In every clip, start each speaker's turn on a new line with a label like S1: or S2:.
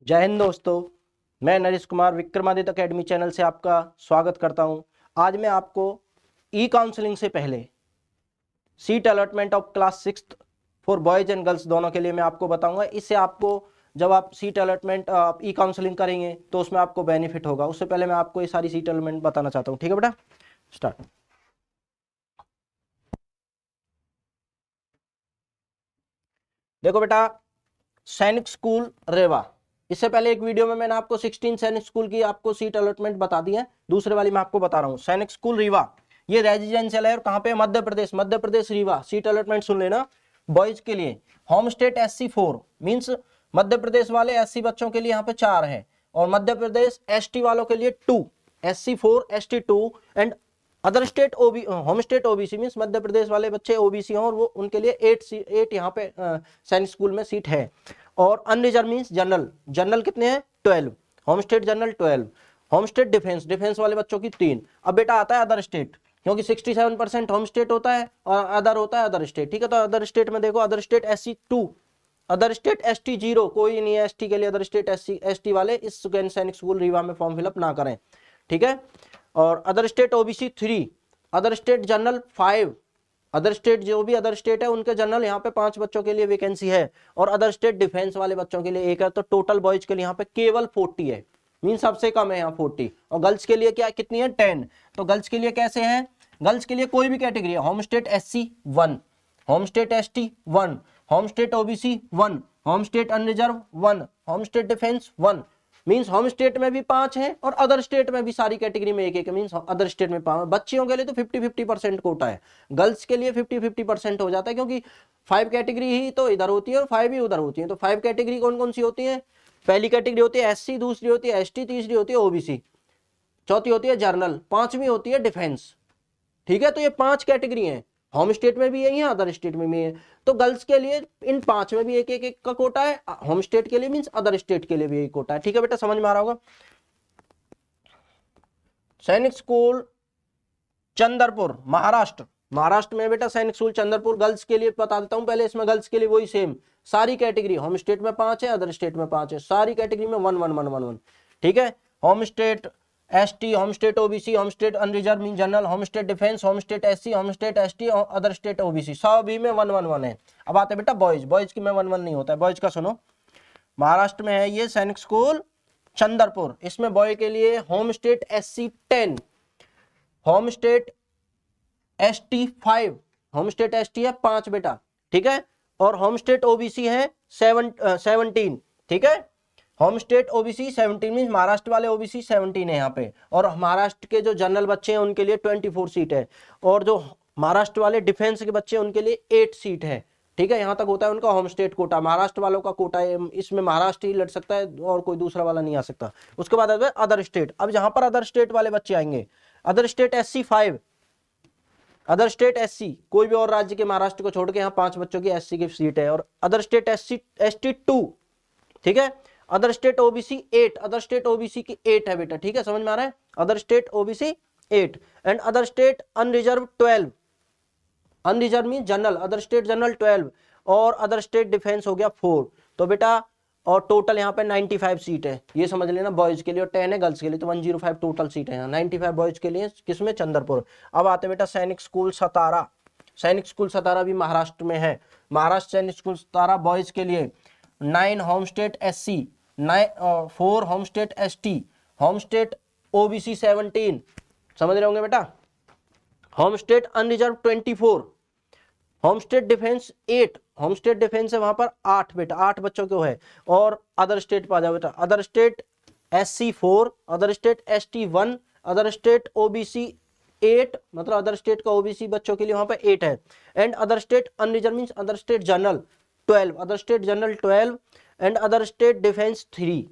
S1: जय हिंद दोस्तों, मैं नरेश कुमार विक्रमादित्य अकेडमी चैनल से आपका स्वागत करता हूं। आज मैं आपको ई काउंसलिंग से पहले seat allotment of class 6 for boys and girls दोनों के लिए मैं आपको बताऊंगा। इससे आपको जब आप सीट अलॉटमेंट ई काउंसलिंग करेंगे तो उसमें आपको बेनिफिट होगा। उससे पहले मैं आपको ये सारी सीट अलॉटमेंट बताना चाहता हूँ। ठीक है बेटा, स्टार्ट। देखो बेटा, सैनिक स्कूल रेवा, इससे पहले एक वीडियो में मैंने आपको 16 सैनिक स्कूल की आपको सीट अलॉटमेंट बता दी है। दूसरे वाली मैं आपको बता रहा हूँ। सैनिक स्कूल रीवा, ये रेजिडेंशियल है और कहाँ पे? मध्य प्रदेश। मध्य प्रदेश रीवा। सीट अलॉटमेंट सुन लेना। बॉयज के लिए home state SC4 means Madhya Pradesh वाले SC बच्चों के लिए यहाँ पे 4 है, और मध्य प्रदेश ST वालों के लिए 2, SC4 ST2 and other state home state OBC means Madhya Pradesh वाले बच्चे OBC हों और वो उनके लिए 8 यहाँ पे सैनिक स्कूल में सीट है। और अनरिजर्व मीन्स जनरल। जनरल कितने हैं? 12। Home state general 12। Home state defence, defence वाले बच्चों की 3। अब बेटा आता है अदर स्टेट, क्योंकि 67% होम स्टेट होता है और अदर होता है अदर स्टेट। ठीक है, तो अदर स्टेट में देखो, other state SC2, other state ST0 कोई नहीं है ST के लिए। अदर स्टेट ST वाले इस सैनिक स्कूल रीवा में फॉर्म फिलअप ना करें। ठीक है, और other state OBC 3, other state general 5। Other state जो भी अदर स्टेट है उनके जनरल यहाँ पे 5 बच्चों के लिए वैकेंसी है, और अदर स्टेट डिफेंस वाले बच्चों के लिए 1 है। तो टोटल बॉयज के लिए यहाँ पे केवल 40 है, मीन सबसे कम है यहाँ 40। और गर्ल्स के लिए क्या कितनी है? 10। तो गर्ल्स के लिए कैसे है? गर्ल्स के लिए कोई भी कैटेगरी है, home state SC 1, home state ST 1, home state OBC 1, home state unreserved 1, home state defence 1। Means home state में भी 5 हैं और अदर स्टेट में भी सारी कैटेगरी में 1-1 मीन्स अदर स्टेट में 5। बच्चियों के लिए तो 50-50% कोटा है, गर्ल्स के लिए 50-50% हो जाता है, क्योंकि 5 कैटेगरी ही तो इधर होती है और 5 ही उधर होती है। तो 5 कैटेगरी कौन कौन सी होती है? पहली कैटेगरी होती है SC, दूसरी होती है ST, तीसरी होती है OBC, चौथी होती है जर्नल, पांचवी होती है डिफेंस। ठीक है, तो ये 5 कैटेगरी हैं। होम स्टेट में भी यही है, अदर स्टेट में भी है। तो गर्ल्स के लिए इन 5 में भी एक का कोटा है। होम स्टेट के लिए मींस अदर स्टेट के लिए भी एक कोटा है। ठीक है बेटा, समझ में आ रहा होगा। सैनिक स्कूल चंद्रपुर महाराष्ट्र, महाराष्ट्र में बेटा सैनिक स्कूल चंद्रपुर। गर्ल्स के लिए बता देता हूं पहले, इसमें गर्ल्स के लिए वही सेम सारी कैटेगरी। होम स्टेट में 5 है, अदर स्टेट में 5 है, सारी कैटेगरी में 1-1-1-1-1। ठीक है, home state ST, home state OBC, home state unreserved mean general, home state defence, home state SC, home state ST, other state OBC, सभी में 1-1-1 है। अब आते बेटा बॉयज, बॉयज की में 1-1 नहीं होता है। बॉयज का सुनो, महाराष्ट्र में है ये सैनिक स्कूल चंद्रपुर। इसमें बॉय के लिए home state SC 10, home state ST 5, home state ST है 5 बेटा। ठीक है, और होम स्टेट OBC है 17। ठीक है, home state OBC 17 mean Maharashtra वाले OBC 17 है यहाँ पे। और महाराष्ट्र के जो जनरल बच्चे हैं उनके लिए 24 सीट है, और जो महाराष्ट्र वाले डिफेंस के बच्चे हैं उनके लिए 8 सीट है। ठीक है, यहाँ तक होता है उनका होम स्टेट कोटा। महाराष्ट्र वालों का कोटा है, इसमें महाराष्ट्र ही लड़ सकता है और कोई दूसरा वाला नहीं आ सकता। उसके बाद अदर स्टेट। अब जहां पर अदर स्टेट वाले बच्चे आएंगे, other state SC 5, other state SC कोई भी और राज्य के महाराष्ट्र को छोड़ के यहाँ 5 बच्चों की SC की सीट है, और अदर स्टेट ST 2। ठीक है, other state OBC 8, other state OBC की 8 है बेटा। ठीक है, समझ में आ रहा है? Other state OBC 8 and other state unreserved 12। Unreserved mean general, other state general 12, और अदर स्टेट डिफेंस हो गया 4। तो बेटा और टोटल यहाँ पे 95 सीट है, ये समझ लेना बॉयज के लिए, और 10 है गर्ल्स के लिए। तो 105 टोटल सीट है यहाँ, 95 बॉयज के लिए किसमें? चंद्रपुर। अब आते बेटा सैनिक स्कूल सतारा। सैनिक स्कूल सतारा भी महाराष्ट्र में है। महाराष्ट्र सैनिक स्कूल सतारा बॉयज के लिए 9 home state SC, 4 home state ST, home state OBC 17, समझ रहे होंगे बेटा। Home state unreserved 24, home state defence 8, home state defence है वहां पर 8 बेटा, 8 बच्चों को है। और अदर स्टेट पर आ जाओ बेटा, other state SC 4, other state ST 1, other state OBC 8, मतलब अदर स्टेट का OBC बच्चों के लिए वहां पर 8 है। And other state unreserved means other state general 12, other state general 12 and other state defence 3,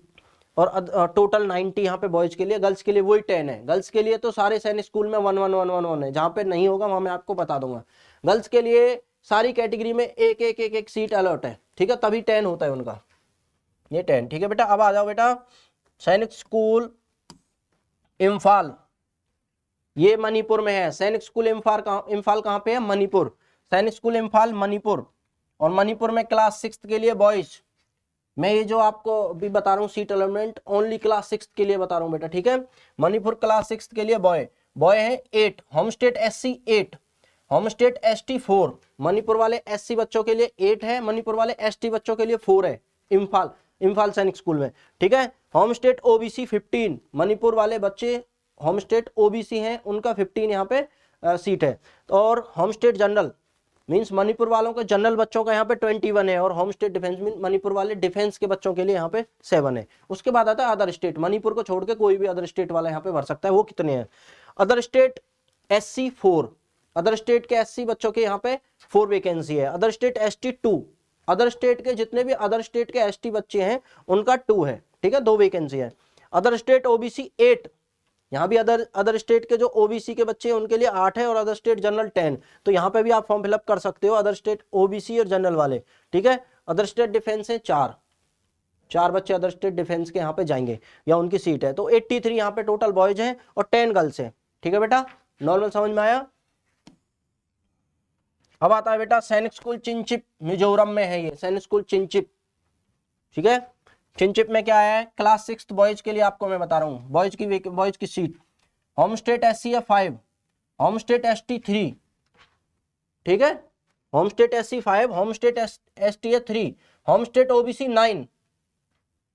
S1: और टोटल 90 यहाँ पे बॉयज के लिए। गर्ल्स के लिए वही 10 है। गर्ल्स के लिए तो सारे सैनिक स्कूल में 1-1-1-1-1 है, जहाँ पे नहीं होगा वहां मैं आपको बता दूंगा। गर्ल्स के लिए सारी कैटेगरी में एक सीट अलॉट है। ठीक है, तभी 10 होता है उनका, ये 10। ठीक है बेटा, अब आ जाओ बेटा सैनिक स्कूल इम्फाल, ये मणिपुर में है। सैनिक स्कूल इम्फाल कहाँ पे है? मणिपुर। सैनिक स्कूल इम्फाल मणिपुर, और मणिपुर में क्लास 6 के लिए बॉयज मैं ये जो आपको अभी बता रहा हूँ सीट अलॉटमेंट ओनली क्लास 6 के लिए बता रहा हूँ बेटा, ठीक है। मणिपुर क्लास 6 के लिए बॉय है 8, home state SC 8, home state ST 4, Manipur वाले SC बच्चों के लिए 8 है, मणिपुर वाले ST बच्चों के लिए 4 है, इम्फाल सैनिक स्कूल में, ठीक है। होम स्टेट OBC 15, मणिपुर वाले बच्चे होम स्टेट OBC हैं, उनका 15 यहाँ पे सीट है। और home state general means Manipur वालों के जनरल बच्चों का यहाँ पे 21 है, और home state defence mean Manipur वाले डिफेंस के बच्चों के लिए यहाँ पे 7 है। उसके बाद आता है अदर स्टेट, मणिपुर को छोड़ के कोई भी अदर स्टेट वाला यहाँ पे भर सकता है, वो कितने हैं। Other state SC 4, other state के SC बच्चों के यहाँ पे 4 वैकेंसी है। Other state ST 2, other state के जितने भी अदर स्टेट के ST बच्चे हैं उनका 2 है, ठीक है, 2 वैकेंसी है। अदर स्टेट OBC 8, यहाँ भी अदर स्टेट के जो OBC के बच्चे हैं उनके लिए 8 है, और अदर स्टेट जनरल 10। तो यहाँ पे भी आप फॉर्म फिलअप कर सकते हो, अदर स्टेट OBC और जनरल वाले, ठीक है। अदर स्टेट डिफेंस है 4 बच्चे अदर स्टेट डिफेंस के यहाँ पे जाएंगे या उनकी सीट है। तो 83 यहाँ पे टोटल बॉयज हैं और 10 गर्ल्स हैं, ठीक है बेटा, नॉर्मल समझ में आया। अब आता है बेटा सैनिक स्कूल चिनचिप, मिजोरम में है ये सैनिक स्कूल चिनचिप, ठीक है। चिनचिप में क्या है, क्लास 6 बॉयज के लिए आपको मैं बता रहा हूँ, बॉयज की सीट होम स्टेट SC है 5, होम स्टेट ST 3, ठीक है, home state SC 5, home state ST है 3, home state OBC 9,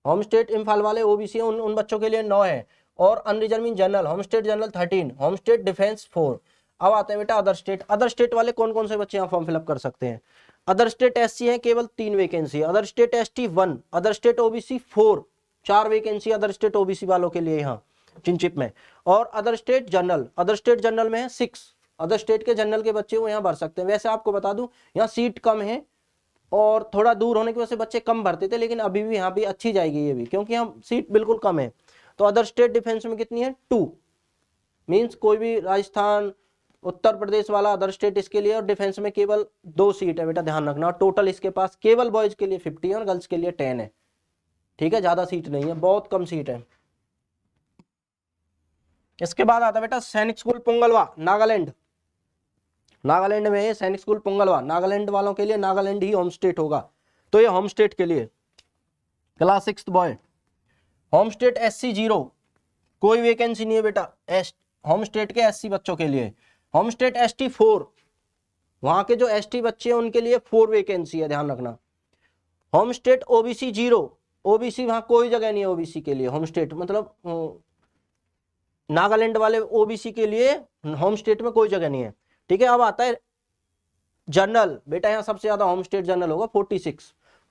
S1: home state Imphal वाले OBC है उन बच्चों के लिए 9 है, और unreserved general home state general 13, home state defence 4। अब आते हैं बेटा अदर स्टेट वाले कौन कौन से बच्चे यहाँ फॉर्म फिलअप कर सकते हैं। अदर स्टेट SC है केवल 3 वैकेंसी है, other state ST 1, other state OBC 4, 4 vacancy other state OBC वालों के लिए यहाँ चिनचिप में। और अदर स्टेट जनरल में है 6, अदर स्टेट के जनरल के बच्चे वो यहाँ भर सकते हैं। वैसे आपको बता दूं यहाँ सीट कम है और थोड़ा दूर होने की वजह से बच्चे कम भरते थे, लेकिन अभी भी यहाँ भी अच्छी जाएगी ये भी, क्योंकि यहाँ सीट बिल्कुल कम है। तो अदर स्टेट डिफेंस में कितनी है 2, मीन्स कोई भी राजस्थान उत्तर प्रदेश वाला अदर स्टेट इसके लिए, और डिफेंस में केवल 2 सीट है बेटा, ध्यान रखना। टोटल इसके पास केवल बॉयज के लिए 50 और गर्ल्स के लिए 10 है, ठीक है, ज्यादा सीट नहीं है, बहुत कम सीट है। इसके बाद आता बेटा सैनिक स्कूल पुंगलवा, नागालैंड में है सैनिक स्कूल पुंगलवा, नागालैंड वालों के लिए नागालैंड ही होम स्टेट होगा। तो ये होम स्टेट के लिए class 6 boy, home state SC 0, कोई वैकेंसी नहीं है बेटा, होम स्टेट के SC बच्चों के लिए। होम स्टेट ST 4, वहां के जो ST बच्चे हैं उनके लिए 4 वैकेंसी है, ध्यान रखना। होम स्टेट OBC 0, OBC वहां कोई जगह नहीं है OBC के लिए, होम स्टेट मतलब नागालैंड वाले OBC के लिए होम स्टेट में कोई जगह नहीं है, ठीक है। अब आता है जनरल, बेटा यहाँ सबसे ज्यादा होम स्टेट जनरल होगा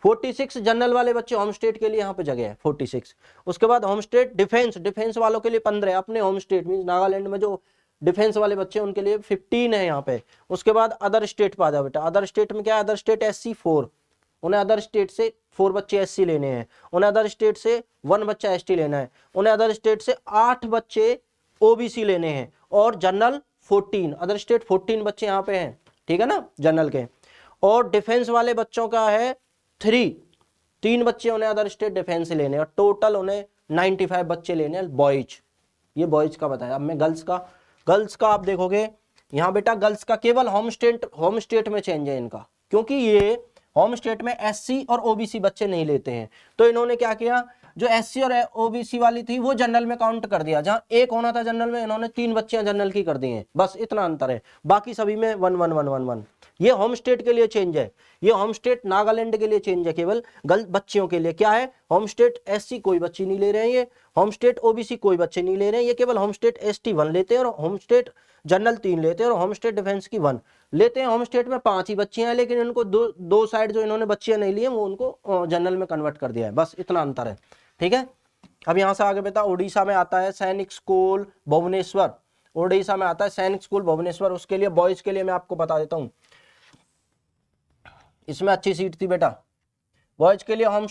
S1: 46 जनरल वाले बच्चे होम स्टेट के लिए यहाँ पे जगह है 46। उसके बाद होम स्टेट डिफेंस वालों के लिए 15, अपने होम स्टेट मीन नागालैंड में जो डिफेंस वाले बच्चे उनके लिए 15 है यहाँ पे। उसके बाद अदर स्टेट पे आ जाओ बेटा, अदर स्टेट में क्या है, अदर स्टेट SC 4, उन्हें अदर स्टेट से 4 बच्चे SC लेने हैं, उन्हें अदर स्टेट से 1 बच्चा ST लेना है, उन्हें अदर स्टेट से 8 बच्चे OBC लेने हैं, और जनरल 14, अदर स्टेट 14 बच्चे यहाँ पे हैं, ठीक है ना, जनरल के। और डिफेंस वाले बच्चों का है 3 बच्चे उन्हें अदर स्टेट डिफेंस से लेने हैं, और टोटल उन्हें 95 बच्चे लेने हैं बॉयज। ये बॉयज का बताया। अब मैं गर्ल्स का आप देखोगे यहाँ बेटा, गर्ल्स का केवल होम स्टेट में चेंज है इनका, क्योंकि ये होम स्टेट में SC और OBC बच्चे नहीं लेते हैं। तो इन्होंने क्या किया, जो SC और OBC वाली थी वो जनरल में काउंट कर दिया, जहां 1 होना था जनरल में, इन्होंने 3 बच्चियां जनरल की कर दी हैं, बस इतना अंतर है, बाकी सभी में 1-1-1-1-1। ये होम स्टेट के लिए चेंज है, ये होम स्टेट नागालैंड के लिए चेंज है, केवल गर्ल बच्चियों के लिए। क्या है, होम स्टेट SC कोई बच्ची नहीं ले रहे हैं, ये होम स्टेट OBC कोई बच्चे नहीं ले रहे हैं, ये केवल होम स्टेट ST 1 लेते हैं, और होम स्टेट जनरल 3 लेते हैं, और होम स्टेट डिफेंस की 1 लेते हैं। होम स्टेट में 5 ही बच्चियां हैं, लेकिन इनको दो साइड जो इन्होंने बच्चियां नहीं ली है वो उनको जनरल में कन्वर्ट कर दिया है, बस इतना अंतर है, ठीक है। अब यहां से आगे बेटा उड़ीसा में आता है सैनिक स्कूल भुवनेश्वर, उड़ीसा में आता है सैनिक स्कूल भुवनेश्वर। उसके लिए बॉयज के लिए मैं आपको बता देता हूं, इसमें अच्छी सीट थी बेटा बॉयज के लिए। होम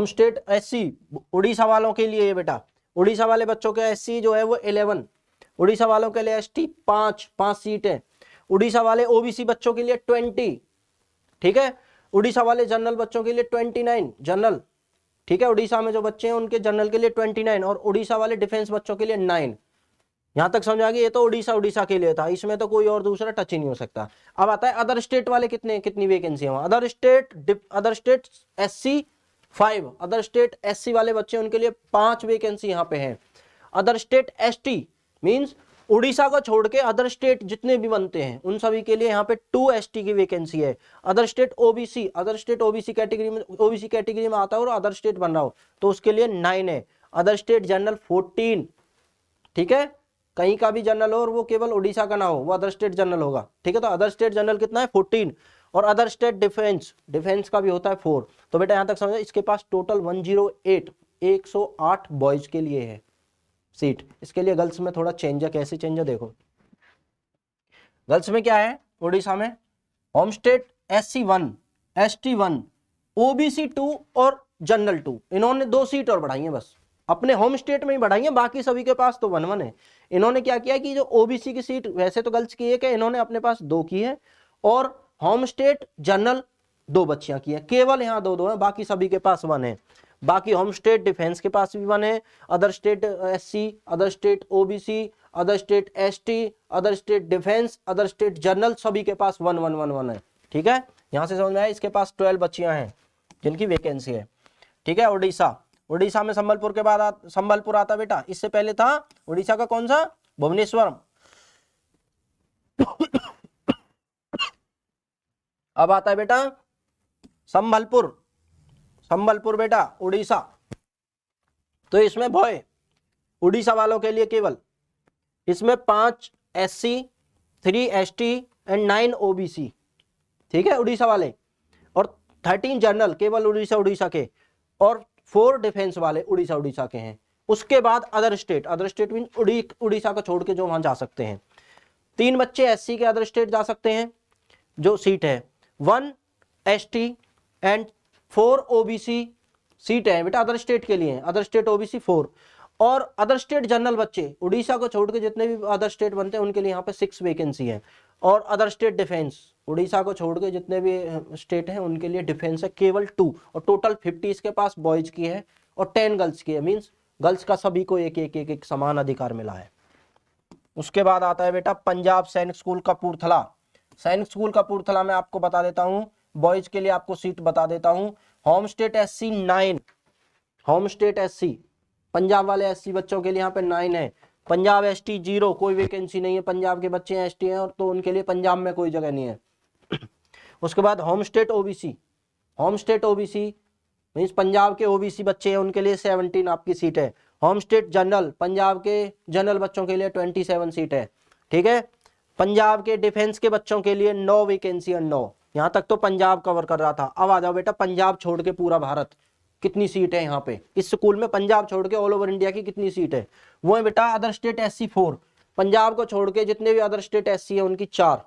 S1: स्टेट SC उड़ीसा वालों के लिए ये बेटा, उड़ीसा वाले बच्चों के SC जो है वो 11, उड़ीसा वालों के लिए ST 5 सीट है, उड़ीसा वाले OBC बच्चों के लिए 20, ठीक है, उड़ीसा वाले जनरल बच्चों के लिए 29 जनरल, ठीक है, उड़ीसा में जो बच्चे हैं उनके जनरल के लिए 29, और उड़ीसा वाले डिफेंस बच्चों के लिए 9, यहां तक समझ आ गया। ये तो उड़ीसा उड़ीसा के लिए था, इसमें तो कोई और दूसरा टच ही नहीं हो सकता। अब आता है अदर स्टेट वाले कितनी वैकेंसी है। Other state SC 5, other state SC वाले बच्चे उनके लिए 5 वैकेंसी यहाँ पे है। Other state ST means Orissa को छोड़ के अदर स्टेट जितने भी बनते हैं उन सभी के लिए यहाँ पे 2 ST की वैकेंसी है। अदर स्टेट OBC कैटेगरी में आता है और अदर स्टेट बन रहा हो तो उसके लिए 9 है। अदर स्टेट जनरल 14, ठीक है, कहीं का भी जनरल हो और वो केवल उड़ीसा का ना हो वो अदर स्टेट जनरल होगा, ठीक है। तो अदर स्टेट जनरल कितना है 14, और अदर स्टेट डिफेंस का भी होता है 4। तो बेटा यहां तक समझो, इसके पास टोटल 108 बॉयज के लिए है सीट। इसके लिए गर्ल्स में थोड़ा चेंज है। कैसे चेंज है देखो, गर्ल्स में क्या है, उड़ीसा में home state SC 1, ST 1, OBC 2 और जनरल 2, इन्होंने 2 सीट और बढ़ाई है, बस अपने होम स्टेट में ही बढ़ाई है, बाकी सभी के पास तो 1-1 है। इन्होंने क्या किया कि जो OBC की सीट वैसे तो गर्ल्स की एक है, इन्होंने अपने पास 2 की है, और होम स्टेट जनरल 2 बच्चियां की है, केवल यहाँ 2-2 है, बाकी सभी के पास 1 है। बाकी होम स्टेट डिफेंस के पास भी 1 है, other state SC, other state OBC, other state ST, other state defence, other state general, सभी के पास 1-1-1-1 है, ठीक है। यहां से समझ में आया, इसके पास 12 बच्चियां हैं जिनकी वैकेंसी है, ठीक है। उड़ीसा में संबलपुर के बाद संबलपुर आता बेटा, इससे पहले था उड़ीसा का कौन सा, भुवनेश्वरम। अब आता है बेटा संबलपुर बेटा उड़ीसा। तो इसमें बॉय उड़ीसा वालों के लिए केवल इसमें 5 SC, 3 ST एंड 9 OBC, ठीक है, उड़ीसा वाले, और 13 जनरल केवल उड़ीसा के, और 4 डिफेंस वाले उड़ीसा के हैं। उसके बाद अदर स्टेट मीन उड़ीसा को छोड़ के जो वहां जा सकते हैं, 3 बच्चे SC के अदर स्टेट जा सकते हैं जो सीट है, 1 ST एंड 4 OBC सीट है बेटा अदर स्टेट के लिए, अदर स्टेट OBC 4, और अदर स्टेट जनरल बच्चे उड़ीसा को छोड़ के जितने भी अदर स्टेट बनते हैं उनके लिए यहाँ पे 6 वैकेंसी है, और अदर स्टेट डिफेंस उड़ीसा को छोड़ के जितने भी स्टेट हैं उनके लिए डिफेंस है केवल 2, और टोटल 50 इसके पास बॉयज की है और 10 गर्ल्स की है, मींस गर्ल्स का सभी को एक समान अधिकार मिला है। उसके बाद आता है बेटा पंजाब सैनिक स्कूल कपूरथला। सैनिक स्कूल कपूरथला में आपको बता देता हूं, बॉयज के लिए आपको सीट बता देता हूं, home state SC 9, home state SC Punjab वाले SC बच्चों के लिए यहाँ पे 9 है, पंजाब ST 0, कोई वैकेंसी नहीं है, पंजाब के बच्चे ST हैं और तो उनके लिए पंजाब में कोई जगह नहीं है। उसके बाद home state OBC means Punjab के OBC बच्चे हैं उनके लिए 17 आपकी सीट है। होम स्टेट जनरल पंजाब के जनरल बच्चों के लिए 27 सीट है, ठीक है। पंजाब के डिफेंस के बच्चों के लिए 9 वैकेंसी है, 9। यहां तक तो पंजाब कवर कर रहा था। अब आ जाओ बेटा पंजाब छोड़ के पूरा भारत, कितनी सीट है यहाँ पे इस स्कूल में, पंजाब छोड़ के ऑल ओवर इंडिया की कितनी सीट है, वो है बेटा अदर स्टेट SC 4, पंजाब को छोड़ के जितने भी अदर स्टेट SC है उनकी 4,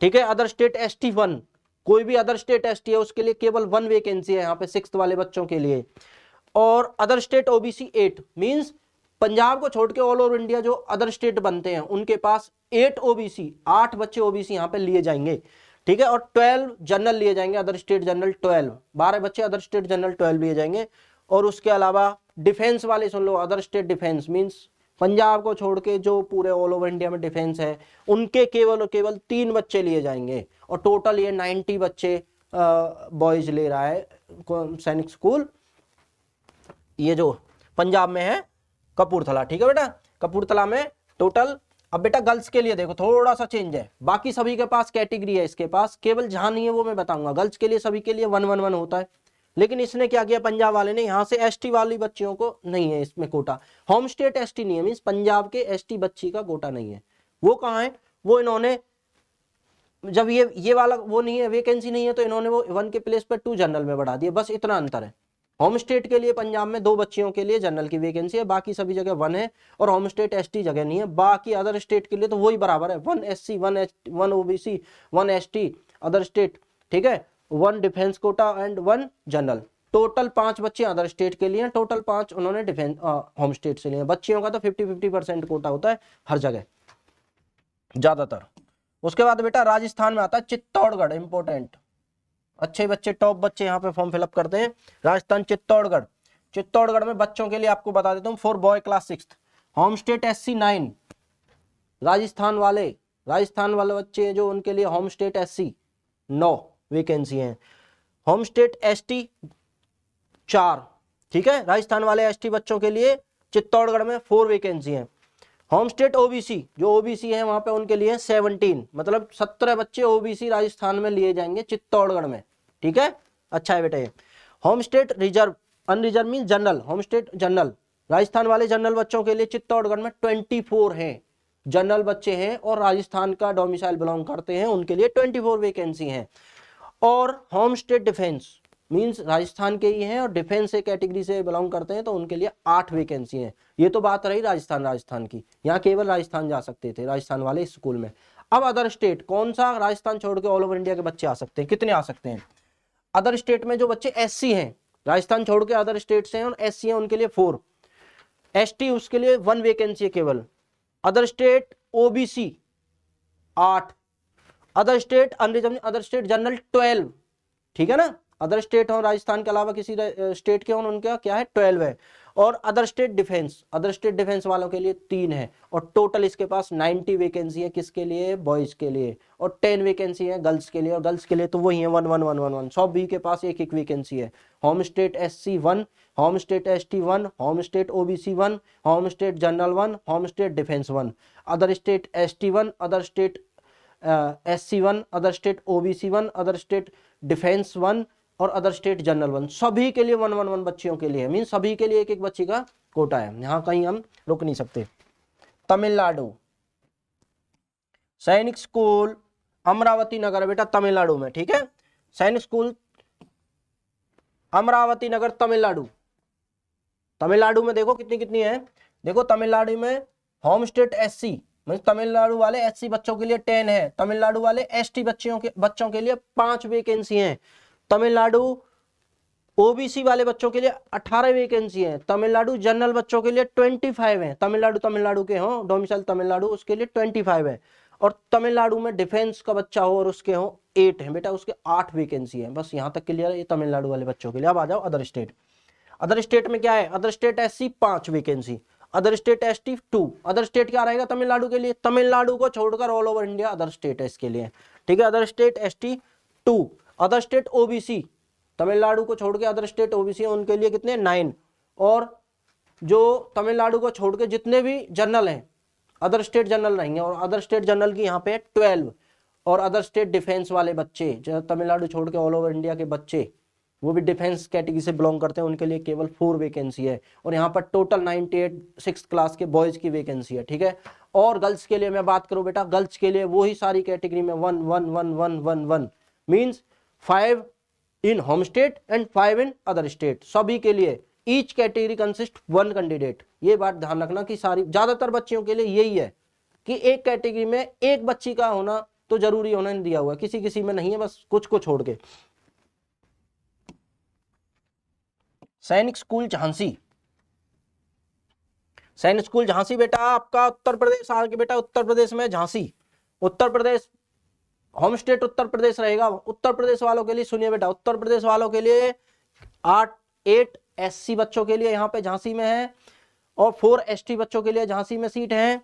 S1: ठीक है। अदर स्टेट ST 1, कोई भी अदर स्टेट ST है उसके लिए केवल 1 वैकेंसी है यहाँ पे 6th वाले बच्चों के लिए, और other state OBC 8 means Punjab को छोड़ के ऑल ओवर इंडिया जो अदर स्टेट बनते हैं उनके पास 8 OBC, 8 बच्चे OBC यहाँ पे लिए जाएंगे, ठीक है। और 12 जनरल लिए जाएंगे, अदर स्टेट जनरल 12 बच्चे अदर स्टेट जनरल 12 लिए जाएंगे। और उसके अलावा डिफेंस वाले सुन लो, other state defence means Punjab को छोड़ के जो पूरे ऑल ओवर इंडिया में डिफेंस है उनके केवल 3 बच्चे लिए जाएंगे, और टोटल ये 90 बच्चे बॉयज ले रहा है सैनिक स्कूल, ये जो पंजाब में है कपूरथला, ठीक है बेटा। कपूरथला में टोटल, अब बेटा गर्ल्स के लिए देखो थोड़ा सा चेंज है, बाकी सभी के पास कैटेगरी है, इसके पास केवल जहां नहीं है वो मैं बताऊंगा। गर्ल्स के लिए सभी के लिए 1-1-1 होता है, लेकिन इसने क्या किया पंजाब वाले ने, यहाँ से ST वाली बच्चियों को नहीं है इसमें कोटा, होम स्टेट ST नहीं है, मींस पंजाब के ST बच्ची का कोटा नहीं है। वो कहाँ है, वो इन्होंने जब ये वाला वो नहीं है, वैकेंसी नहीं है, तो इन्होंने वो 1 के प्लेस पर 2 जनरल में बढ़ा दिया, बस इतना अंतर है। होम स्टेट के लिए पंजाब में 2 बच्चियों के लिए जनरल की वैकेंसी है, बाकी सभी जगह 1 है, और होम स्टेट ST जगह नहीं है। बाकी अदर स्टेट के लिए तो वही बराबर है, 1 SC 1 OBC 1 ST other state, ठीक है, 1 defence quota and 1 general. Total 5 बच्चे अदर स्टेट के लिए, टोटल 5 उन्होंने डिफेंस होम स्टेट से लिए। बच्चियों का तो 50-50% कोटा होता है हर जगह ज्यादातर। उसके बाद बेटा राजस्थान में आता है चित्तौड़गढ़, इंपोर्टेंट, अच्छे बच्चे टॉप बच्चे यहाँ पे फॉर्म फिलअप करते हैं। राजस्थान चित्तौड़गढ़ में बच्चों के लिए आपको बता देता हूँ, for boy class 6th home state SC 9, Rajasthan वाले बच्चे जो उनके लिए होम स्टेट SC 9 वैकेंसी हैं। होम स्टेट ST 4, ठीक है, राजस्थान वाले ST बच्चों के लिए चित्तौड़गढ़ में 4 वैकेंसी हैं। होम स्टेट OBC जो OBC है वहां पे उनके लिए 17, मतलब 17 बच्चे OBC राजस्थान में लिए जाएंगे चित्तौड़गढ़ में, ठीक है। अच्छा है बेटा ये। Home state reserve, unreserved mean general, home state general, Rajasthan वाले जनरल बच्चों के लिए चित्तौड़गढ़ में 24 हैं, जनरल बच्चे हैं और राजस्थान का डोमिसाइल बिलोंग करते हैं, उनके लिए 24 वैकेंसी हैं। और home state defence means Rajasthan के ही हैं और डिफेंस से कैटेगरी से बिलोंग करते हैं, तो उनके लिए 8 वैकेंसी हैं। ये तो बात रही राजस्थान की, यहाँ केवल राजस्थान जा सकते थे राजस्थान वाले स्कूल में। अब अदर स्टेट, कौन सा राजस्थान छोड़ के ऑल ओवर इंडिया के बच्चे आ सकते हैं, कितने आ सकते हैं? अदर स्टेट में जो बच्चे SC हैं, राजस्थान छोड़ के अदर स्टेट से हैं और SC हैं, उनके लिए 4, ST उसके लिए 1 वैकेंसी है केवल। Other state OBC 8, other state unreserved, other state general 12, ठीक है ना। अदर स्टेट हो राजस्थान के अलावा किसी स्टेट के हो, उनका क्या है 12 है। और अदर स्टेट डिफेंस वालों के लिए 3 है। और टोटल इसके पास 90 वैकेंसी है, किसके लिए? बॉयज के लिए। और 10 वैकेंसी है गर्ल्स के लिए, और गर्ल्स के लिए तो वही है 1 1 1 1 1, सभी के पास एक एक वैकेंसी है। Home state SC 1, home state ST 1, home state OBC 1, home state general 1, home state defence 1, other state ST 1, other state SC 1, other state OBC 1, other state defence 1 और अदर स्टेट जनरल 1, सभी के लिए 1 1 1 बच्चियों के लिए, mean सभी के लिए एक एक बच्ची का कोटा है, यहाँ कहीं हम रुक नहीं सकते। तमिलनाडु सैनिक स्कूल अमरावती नगर, बेटा तमिलनाडु में, ठीक है। सैनिक स्कूल अमरावती नगर तमिलनाडु में देखो कितनी कितनी है। देखो तमिलनाडु में होम स्टेट SC, तमिलनाडु वाले SC बच्चों के लिए 10 है, तमिलनाडु वाले ST बच्चों के लिए 5 वैकेंसी हैं, तमिलनाडु OBC वाले बच्चों के लिए 18 वैकेंसी है, तमिलनाडु जनरल बच्चों के लिए 25 है, तमिलनाडु के हो डोमिसाइल तमिलनाडु, उसके लिए 25 है। और तमिलनाडु में डिफेंस का बच्चा हो और उसके हो 8 है, बेटा उसके 8 वैकेंसी है। बस यहाँ तक क्लियर है ये तमिलनाडु वाले बच्चों के लिए। अब आ जाओ अदर स्टेट। अदर स्टेट में क्या है? Other state SC 5 vacancy, other state ST 2। Other state क्या रहेगा तमिलनाडु के लिए? तमिलनाडु को छोड़कर all over India other state है इसके लिए, ठीक है। Other state ST 2, other state OBC, Tamil Nadu को छोड़ के अदर स्टेट OBC है उनके लिए कितने? 9। और जो तमिलनाडु को छोड़ के जितने भी जनरल हैं अदर स्टेट जनरल रहेंगे, और अदर स्टेट जनरल की यहाँ पे 12। और अदर स्टेट डिफेंस वाले बच्चे जो तमिलनाडु छोड़ के ऑल ओवर इंडिया के बच्चे, वो भी डिफेंस कैटेगरी से बिलोंग करते हैं, उनके लिए केवल 4 वैकेंसी है। और यहाँ पर टोटल 98 6th क्लास के बॉयज की वैकेंसी है, ठीक है। और गर्ल्स के लिए मैं बात करूं बेटा, गर्ल्स के लिए वही सारी कैटेगरी में 1 1 1 1 1 1 means 5 in home state and 5 in other state, सभी के लिए ईच कैटेगरी कंसिस्ट 1 कैंडिडेट। ये बात ध्यान रखना कि सारी ज्यादातर बच्चियों के लिए यही है कि एक कैटेगरी में एक बच्ची का होना तो जरूरी होना दिया हुआ है, किसी किसी में नहीं है, बस कुछ को छोड़ के। सैनिक स्कूल झांसी, सैनिक स्कूल झांसी बेटा आपका उत्तर प्रदेश आ गया बेटा। उत्तर प्रदेश में झांसी, उत्तर प्रदेश होम स्टेट उत्तर प्रदेश रहेगा। उत्तर प्रदेश वालों के लिए सुनिए बेटा, उत्तर प्रदेश वालों के लिए 8 SC बच्चों के लिए यहाँ पे झांसी में है, और 4 ST बच्चों के लिए झांसी में सीट है।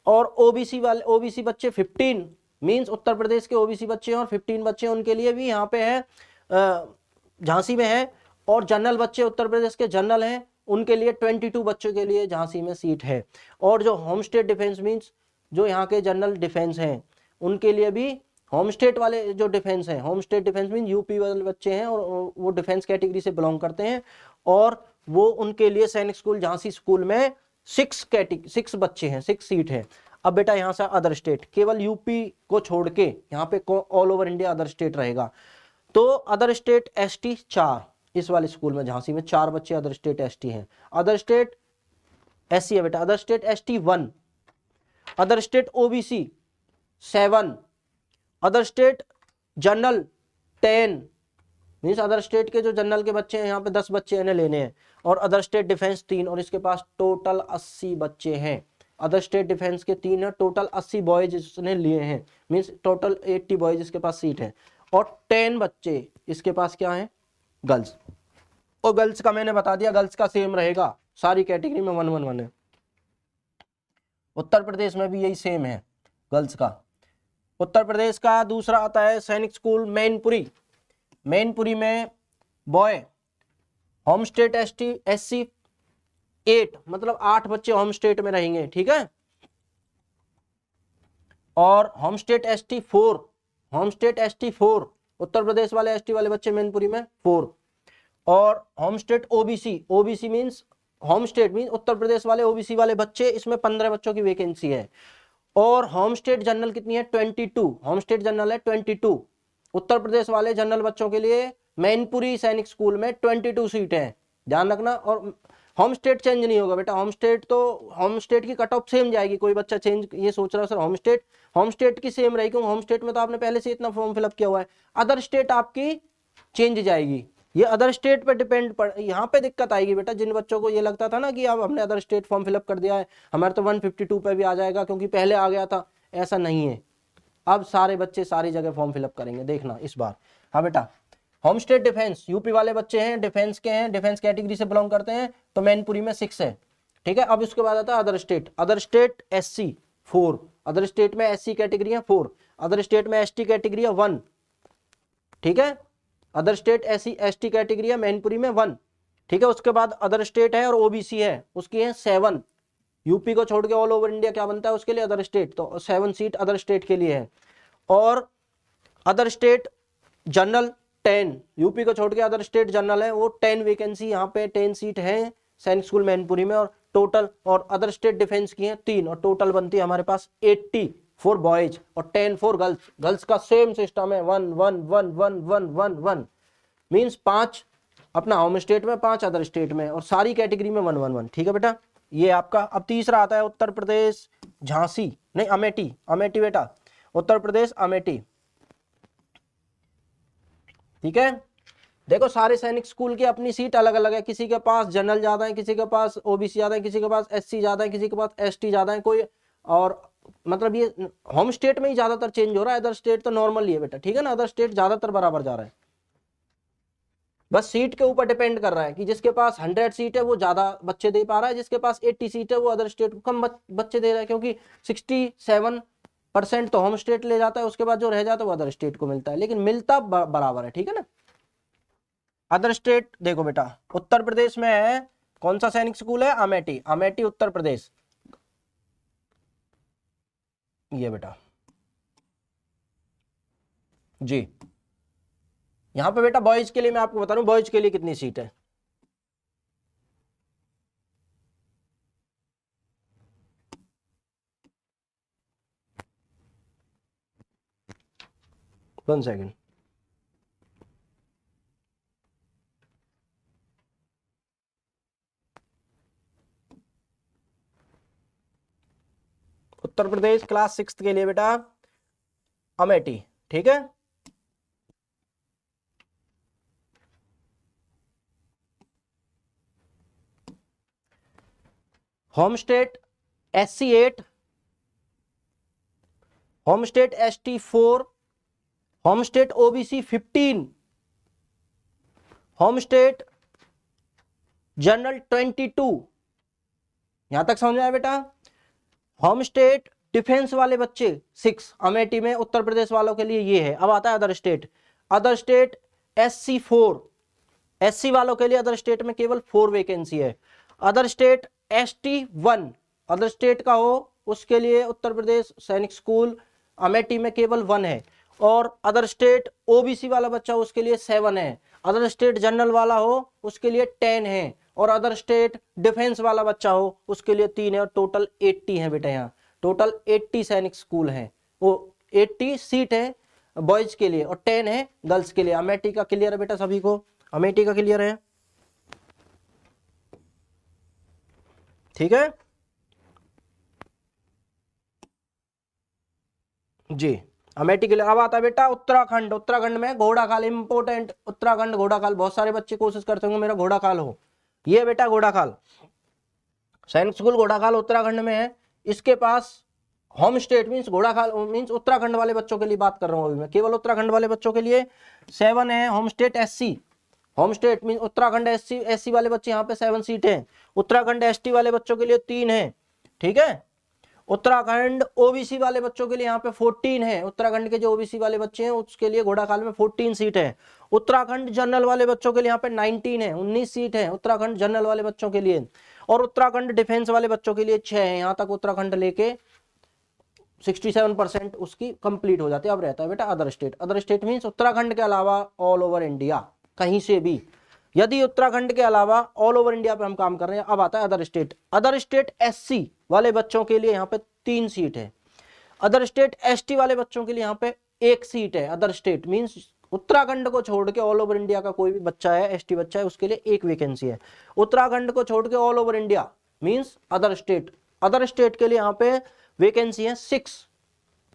S1: और OBC बच्चे 15 मींस उत्तर प्रदेश के OBC बच्चे और 15 बच्चे उनके लिए भी यहाँ पे है, झांसी में है। और जनरल बच्चे उत्तर प्रदेश के जनरल हैं, उनके लिए 22 बच्चों के लिए झांसी में सीट है। और जो होम स्टेट डिफेंस मींस जो यहाँ के जनरल डिफेंस हैं उनके लिए भी होम स्टेट वाले जो डिफेंस हैं, home state defence mean UP वाले बच्चे हैं और वो डिफेंस कैटेगरी से बिलोंग करते हैं, और वो उनके लिए सैनिक स्कूल झांसी स्कूल में 6 बच्चे हैं, 6 सीट है। अब बेटा यहाँ से अदर स्टेट, केवल यूपी को छोड़ के यहाँ पे all over India other state रहेगा। तो अदर स्टेट ST 4, इस वाले स्कूल में झांसी में 4 बच्चे अदर स्टेट ST हैं। अदर स्टेट SC है बेटा, other state ST 1, other state OBC 7, other state general 10 means other state के जो जनरल के बच्चे हैं यहाँ पे 10 बच्चे इन्हें लेने हैं। और अदर स्टेट डिफेंस 3, और इसके पास टोटल 80 बच्चे हैं। अदर स्टेट डिफेंस के 3 है, टोटल 80 बॉयज इसने लिए हैं, मीन्स टोटल 80 बॉयज इसके पास सीट है। और 10 बच्चे इसके पास क्या है? गर्ल्स। और गर्ल्स का मैंने बता दिया, गर्ल्स का सेम रहेगा, सारी कैटेगरी में 1 1 1 है। उत्तर प्रदेश में भी यही सेम है गर्ल्स का। उत्तर प्रदेश का दूसरा आता है सैनिक स्कूल मैनपुरी। मैनपुरी में बॉय होम स्टेट SC 8, मतलब 8 बच्चे होम स्टेट में रहेंगे, ठीक है। और home state ST 4, home state ST 4, Uttar Pradesh वाले ST वाले बच्चे मैनपुरी में 4। और home state OBC means home state means Uttar Pradesh वाले OBC वाले बच्चे, इसमें 15 बच्चों की वैकेंसी है। और होम स्टेट जनरल कितनी है 22, होम स्टेट जनरल है 22। उत्तर प्रदेश वाले जनरल बच्चों के लिए मैनपुरी सैनिक स्कूल में 22 सीट है, ध्यान रखना। और होम स्टेट चेंज नहीं होगा बेटा, होम स्टेट की कट ऑफ सेम जाएगी। कोई बच्चा चेंज ये सोच रहा है सर होम स्टेट की सेम रहेगी, क्योंकि होम स्टेट में तो आपने पहले से इतना फॉर्म फिलअप किया हुआ है। अदर स्टेट आपकी चेंज जाएगी, ये अदर स्टेट पे डिपेंड यहाँ पे दिक्कत आएगी बेटा। जिन बच्चों को ये लगता था ना कि अब हमने अदर स्टेट फॉर्म फिलअप कर दिया है, हमारे तो 152 पे भी आ जाएगा क्योंकि पहले आ गया था, ऐसा नहीं है। अब सारे बच्चे सारी जगह फॉर्म फिलअप करेंगे, देखना इस बार। हाँ बेटा, होम स्टेट डिफेंस यूपी वाले बच्चे हैं, डिफेंस के हैं, डिफेंस कैटेगरी से बिलोंग करते हैं, तो मैनपुरी में 6 है, ठीक है। अब इसके बाद आता है other state SC 4, other state में SC कैटेगरी है 4, अदर स्टेट में ST कैटेगरी है 1, ठीक है। Other state SC ST category है मैनपुरी में 1, ठीक है। उसके बाद अदर स्टेट है और OBC है, उसकी है 7। यूपी को छोड़ के ऑल ओवर इंडिया क्या बनता है उसके लिए अदर स्टेट, तो 7 सीट अदर स्टेट के लिए है। और अदर स्टेट जनरल 10, यूपी को छोड़ के अदर स्टेट जनरल है वो 10 वैकेंसी, यहाँ पे 10 सीट है सैनिक स्कूल मैनपुरी में। और टोटल और अदर स्टेट डिफेंस की है 3, और टोटल बनती है हमारे पास 80 फॉर बॉयज और 10 फॉर गर्ल्स। गर्ल्स का सेम सिस्टम है 1 1 1 1 1 1 1 मीन्स 5 अपना होम स्टेट में, 5 अदर स्टेट में, और सारी कैटेगरी में 1 1 1, ठीक है बेटा। ये आपका अब तीसरा आता है उत्तर प्रदेश झांसी, नहीं अमेठी बेटा, उत्तर अमेठी अमेठी, ठीक है। देखो सारे सैनिक स्कूल की अपनी सीट अलग अलग है, किसी के पास जनरल ज्यादा है, किसी के पास OBC ज्यादा है, किसी के पास SC ज्यादा है, किसी के पास ST ज्यादा है, कोई और मतलब ये होम स्टेट में ही ज्यादातर चेंज हो रहा है, अदर स्टेट तो नॉर्मल ही है बेटा, ठीक है ना। अदर स्टेट ज्यादातर बराबर जा रहा है, बस सीट के ऊपर डिपेंड कर रहा है कि जिसके पास 100 सीट है वो ज्यादा बच्चे दे पा रहा है, जिसके पास 80 सीट है वो अदर स्टेट को कम बच्चे दे रहा है, क्योंकि 67% तो होम स्टेट ले जाता है, उसके बाद जो रह जाता है वो अदर स्टेट को मिलता है, लेकिन मिलता बराबर है, ठीक है ना। अदर स्टेट देखो बेटा, उत्तर प्रदेश में है कौन सा सैनिक स्कूल है, अमेठी उत्तर प्रदेश, ये बेटा जी। यहां पे बेटा बॉयज के लिए मैं आपको बता रहा हूं, बॉयज के लिए कितनी सीट है। One second, Uttar Pradesh class 6 के लिए बेटा अमेठी, ठीक है। Home state SC 8, home state ST 4, home state OBC 15, home state general 22, यहां तक समझ में आया बेटा। होम स्टेट डिफेंस वाले बच्चे 6 अमेठी में उत्तर प्रदेश वालों के लिए ये है। अब आता है अदर स्टेट SC 4, SC वालों के लिए अदर स्टेट में केवल 4 वैकेंसी है। Other state ST 1 other state का हो उसके लिए उत्तर प्रदेश सैनिक स्कूल अमेठी में केवल 1 है। और अदर स्टेट OBC वाला बच्चा उसके लिए 7 है। अदर स्टेट जनरल वाला हो उसके लिए 10 है, और अदर स्टेट डिफेंस वाला बच्चा हो उसके लिए 3 है, और टोटल 80 है बेटा। यहाँ टोटल 80 सैनिक स्कूल है, वो 80 सीट है बॉयज के लिए और 10 है गर्ल्स के लिए। अमेठी का क्लियर है बेटा सभी को, अमेठी का क्लियर है, ठीक है जी। अमेठी के लिए अब आता है बेटा उत्तराखंड में घोड़ाखाल इंपोर्टेंट, उत्तराखंड घोड़ाखाल, बहुत सारे बच्चे कोशिश करते होंगे मेरा घोड़ाखाल हो, ये बेटा घोड़ाखाल सैनिक स्कूल घोड़ाखाल उत्तराखंड में है। इसके पास home state means Ghorakhal means Uttarakhand वाले बच्चों के लिए बात कर रहा हूं अभी मैं, केवल उत्तराखंड वाले बच्चों के लिए 7 है। Home state SC, home state means Uttarakhand SC वाले बच्चे यहाँ पे 7 सीट है। उत्तराखंड ST वाले बच्चों के लिए 3 है, ठीक है। उत्तराखंड ओबीसी वाले बच्चों के लिए यहाँ पे 14 है, उत्तराखंड के जो ओबीसी वाले बच्चे हैं उसके लिए घोड़ाखाल में 14 सीट है। उत्तराखंड जनरल वाले बच्चों के लिए यहाँ पे 19 है, 19 सीट है उत्तराखंड जनरल वाले बच्चों के लिए। और उत्तराखंड डिफेंस वाले बच्चों के लिए 6 है। यहाँ तक उत्तराखंड लेके 67% उसकी कंप्लीट हो जाती है। अब रहता है बेटा other state. Other state means Uttarakhand के अलावा ऑल ओवर इंडिया कहीं से भी, यदि उत्तराखंड के अलावा ऑल ओवर इंडिया पे हम काम कर रहे हैं। अब आता है other state. Other state SC वाले बच्चों के लिए यहाँ पे 3 सीट है। अदर स्टेट एसटी वाले बच्चों के लिए यहाँ पे 1 सीट है। अदर स्टेट मीन्स उत्तराखंड को छोड़ के ऑल ओवर इंडिया का कोई भी बच्चा है, एसटी बच्चा है, उसके लिए 1 वैकेंसी है। उत्तराखंड को छोड़ के all over India means other state. Other state के लिए यहाँ पे वैकेंसी है 6।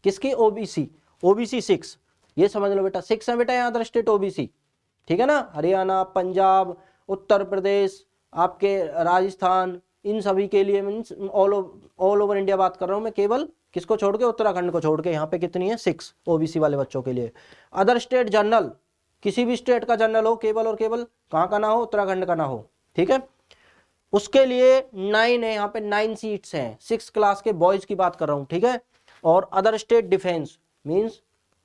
S1: किसकी? ओबीसी। ओबीसी 6, ये समझ लो बेटा 6 है बेटा यहाँ अदर स्टेट ओबीसी, ठीक है ना। हरियाणा, पंजाब, उत्तर प्रदेश, आपके राजस्थान, इन सभी के लिए मीन्स ऑल ओवर इंडिया बात कर रहा हूं मैं, केवल किसको छोड़ के? उत्तराखंड को छोड़ के। यहाँ पे कितनी है? 6 ओबीसी वाले बच्चों के लिए। अदर स्टेट जनरल, किसी भी स्टेट का जनरल हो, केवल और केवल कहाँ का ना हो? उत्तराखंड का ना हो, ठीक है। उसके लिए 9 है, यहाँ पे 9 सीट्स हैं। 6 क्लास के बॉयज की बात कर रहा हूँ, ठीक है। और other state defence means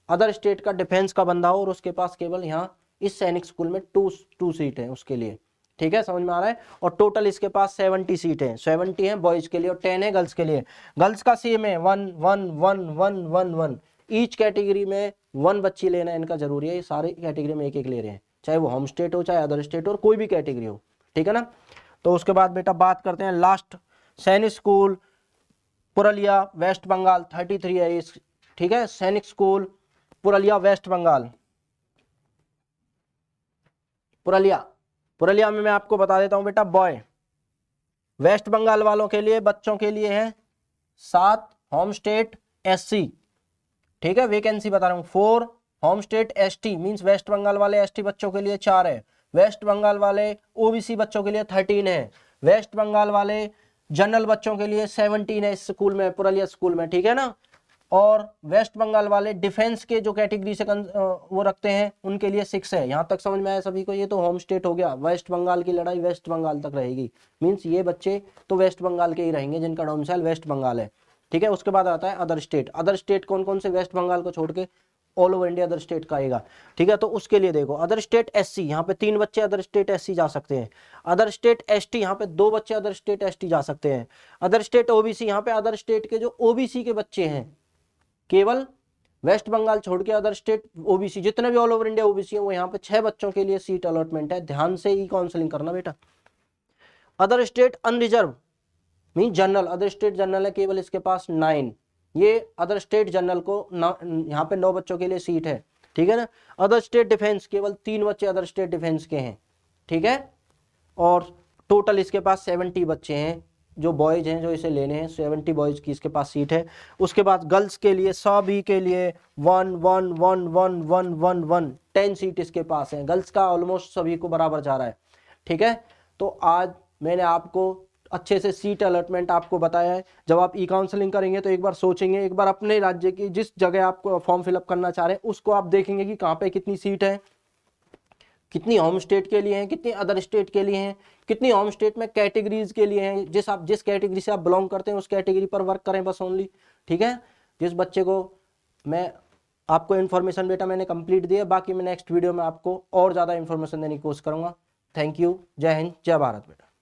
S1: other state का डिफेंस का बंदा हो और उसके पास केवल यहाँ इस सैनिक स्कूल में 2 सीट है उसके लिए, ठीक है, समझ में आ रहा है। और टोटल इसके पास 70 सीट है। 70 है बॉयज के लिए और 10 है गर्ल्स के लिए। गर्ल्स का सेम है 1 1 1 1 1 1। ईच कैटेगरी में 1 बच्ची लेना इनका जरूरी है। ये सारी कैटेगरी में 1-1 ले रहे हैं, चाहे वो होम स्टेट हो, चाहे अदर स्टेट हो, कोई भी कैटेगरी हो, ठीक है ना। तो उसके बाद बेटा बात करते हैं लास्ट, सैनिक स्कूल पुरुलिया वेस्ट बंगाल 33 है इस, ठीक है। सैनिक स्कूल पुरुलिया वेस्ट बंगाल, पुरुलिया में मैं आपको बता देता हूं बेटा बॉय। वेस्ट बंगाल वालों के लिए बच्चों के लिए है 7 होम स्टेट एससी, ठीक है, वैकेंसी बता रहा हूं। 4 home state ST means West Bengal वाले एसटी बच्चों के लिए 4 है। वेस्ट बंगाल वाले ओबीसी बच्चों के लिए 13 है। वेस्ट बंगाल वाले जनरल बच्चों के लिए 17 है इस स्कूल में, पुरुलिया स्कूल में, ठीक है ना। और वेस्ट बंगाल वाले डिफेंस के जो कैटेगरी से वो रखते हैं उनके लिए 6 है। यहाँ तक समझ में आया सभी को? ये तो होम स्टेट हो गया। वेस्ट बंगाल की लड़ाई वेस्ट बंगाल तक रहेगी, मींस ये बच्चे तो वेस्ट बंगाल के ही रहेंगे जिनका डोमिसाइल वेस्ट बंगाल है, ठीक है। उसके बाद आता है अदर स्टेट। अदर स्टेट कौन कौन से? वेस्ट बंगाल को छोड़ के all over India other state का आएगा, ठीक है। तो उसके लिए देखो अदर स्टेट एससी, यहाँ पे 3 बच्चे अदर स्टेट एससी जा सकते हैं। अदर स्टेट एसटी, यहाँ पे 2 बच्चे अदर स्टेट एसटी जा सकते हैं। अदर स्टेट ओबीसी, यहाँ पे अदर स्टेट के जो ओबीसी के बच्चे हैं, केवल वेस्ट बंगाल छोड़ के अदर स्टेट ओबीसी जितने भी ऑल ओवर इंडिया ओबीसी है वो यहाँ पे 6 बच्चों के लिए सीट अलॉटमेंट है। ध्यान से ही काउंसलिंग करना बेटा। Other state unreserved mean general, other state general है, केवल इसके पास 9। ये अदर स्टेट जनरल को यहाँ पे 9 बच्चों के लिए सीट है, ठीक है ना। अदर स्टेट डिफेंस, केवल 3 बच्चे अदर स्टेट डिफेंस के हैं, ठीक है। और टोटल इसके पास 70 बच्चे हैं जो बॉयज हैं जो इसे लेने हैं। 70 बॉयज की इसके पास सीट है। उसके बाद गर्ल्स के लिए सभी के लिए 1 1 1 1 1 1 1 10 सीट इसके पास है। गर्ल्स का ऑलमोस्ट सभी को बराबर जा रहा है, ठीक है। तो आज मैंने आपको अच्छे से सीट अलॉटमेंट आपको बताया है। जब आप ई काउंसलिंग करेंगे तो एक बार सोचेंगे, एक बार अपने राज्य की जिस जगह आप फॉर्म फिलअप करना चाह रहे हैं उसको आप देखेंगे कि कहाँ पे कितनी सीट है, कितनी होम स्टेट के लिए हैं, कितनी अदर स्टेट के लिए हैं, कितनी होम स्टेट में कैटेगरीज के लिए हैं। जिस कैटेगरी से आप बिलोंग करते हैं उस कैटेगरी पर वर्क करें बस ओनली, ठीक है। जिस बच्चे को मैं आपको इन्फॉर्मेशन बेटा मैंने कंप्लीट दी है, बाकी मैं नेक्स्ट वीडियो में आपको और ज़्यादा इन्फॉर्मेशन देने की कोशिश करूँगा। Thank you. जय हिंद, जय भारत बेटा।